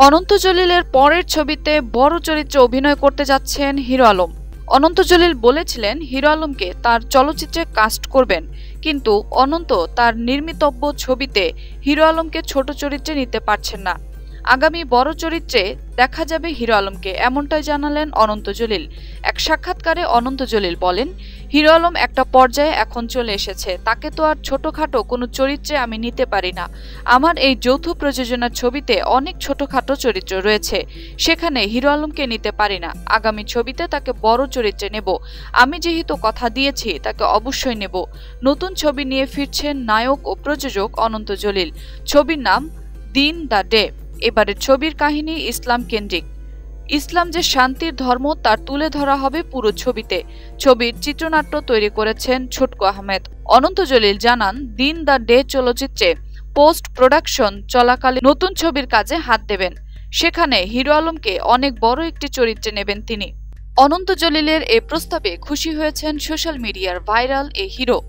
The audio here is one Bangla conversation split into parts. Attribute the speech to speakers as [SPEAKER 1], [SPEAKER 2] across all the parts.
[SPEAKER 1] অনন্ত জলিলের পরের ছবিতে বড় চরিত্রে অভিনয় করতে যাচ্ছেন হিরো আলম। অনন্ত জলিল বলেছিলেন হিরো আলমকে তার চলচ্চিত্রে কাস্ট করবেন, কিন্তু অনন্ত তার নির্মিতব্য ছবিতে হিরো আলমকে ছোট চরিত্রে নিতে পারছেন না। আগামী বড় চরিত্রে দেখা যাবে হিরো আলমকে, এমনটাই জানালেন অনন্ত জলিল। এক সাক্ষাৎকারে অনন্ত জলিল বলেন, হিরো আলম একটা পর্যায়ে এখন চলে এসেছে, তাকে তো আর ছোটখাটো কোনো চরিত্রে আমি নিতে পারি না। আমার এই যৌথ প্রযোজনার ছবিতে অনেক ছোটখাটো চরিত্র রয়েছে, সেখানে হিরো আলমকে নিতে পারি না। আগামী ছবিতে তাকে বড় চরিত্রে নেব। আমি যেহেতু কথা দিয়েছি তাকে অবশ্যই নেব। নতুন ছবি নিয়ে ফিরছেন নায়ক ও প্রযোজক অনন্ত জলিল। ছবির নাম দিন দ্য ডে। এবারের ছবির কাহিনী ইসলাম কেন্দ্রিক। ইসলাম যে শান্তির ধর্ম তার তুলে ধরা হবে পুরো ছবিতে। ছবির চিত্রনাট্য তৈরি করেছেন ছোটকু আহমেদ। অনন্ত জলিল জানান, দিন দ্য ডে চলচ্চিত্রে পোস্ট প্রোডাকশন চলাকালীন নতুন ছবির কাজে হাত দেবেন। সেখানে হিরো আলমকে অনেক বড় একটি চরিত্রে নেবেন তিনি। অনন্ত জলিলের এ প্রস্তাবে খুশি হয়েছেন সোশ্যাল মিডিয়ার ভাইরাল এ হিরো।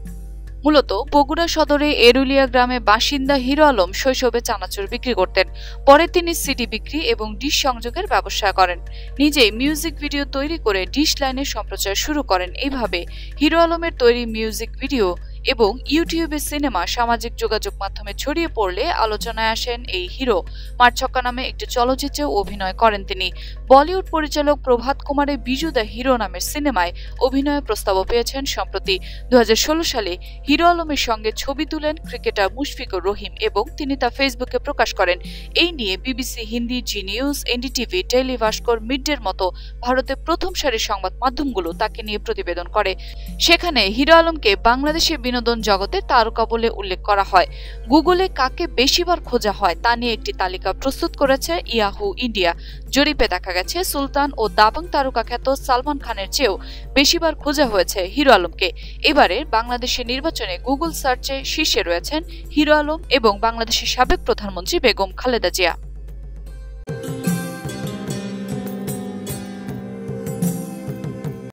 [SPEAKER 1] মূলত বগুড়া সদরে এরুলিয়া গ্রামে বাসিন্দা হিরো আলম শৈশবে চানাচুর বিক্রি করতেন। পরে তিনি সিডি বিক্রি এবং ডিশ সংযোগের ব্যবসা করেন। নিজে মিউজিক ভিডিও তৈরি করে ডিশ লাইনে সম্প্রচার শুরু করেন। এইভাবে হিরো আলমের তৈরি মিউজিক ভিডিও এবং ইউটিউবে সিনেমা সামাজিক যোগাযোগ মাধ্যমে ছড়িয়ে পড়লে আলোচনায় আসেন এই হিরো। মারছক্কা নামে একটি চলচ্চিত্রে অভিনয় করেন তিনি। বলিউড পরিচালক প্রভাত কুমারের বিজু দ্য হিরো নামের সিনেমায় অভিনয়ের প্রস্তাবও পেয়েছেন সম্প্রতি। 2016 সালে হিরো আলমের সঙ্গে ছবি তুলেন ক্রিকেটার মুশফিকুর রহিম এবং তিনি তা ফেসবুকে প্রকাশ করেন। এই নিয়ে বিবিসি হিন্দি, জি নিউজ, এনডিটিভি, ডেইলি ভাস্কর, মিডডের মতো ভারতের প্রথম সারির সংবাদ মাধ্যমগুলো তাকে নিয়ে প্রতিবেদন করে। সেখানে হিরো আলমকে বাংলাদেশের বিনোদন জগতের তারকা বলে উল্লেখ করা হয়। গুগলে কাকে বেশিবার খোঁজা হয় তা নিয়ে একটি তালিকা প্রস্তুত করেছে ইয়াহু ইন্ডিয়া। জরিপে দেখা গেছে সুলতান ও দাবাং তারকা খ্যাত সালমান খানের চেয়েও বেশিবার খোঁজা হয়েছে হিরো আলমকে। এবারে বাংলাদেশের নির্বাচনে গুগল সার্চে শীর্ষে রয়েছেন হিরো আলম এবং বাংলাদেশের সাবেক প্রধানমন্ত্রী বেগম খালেদা জিয়া।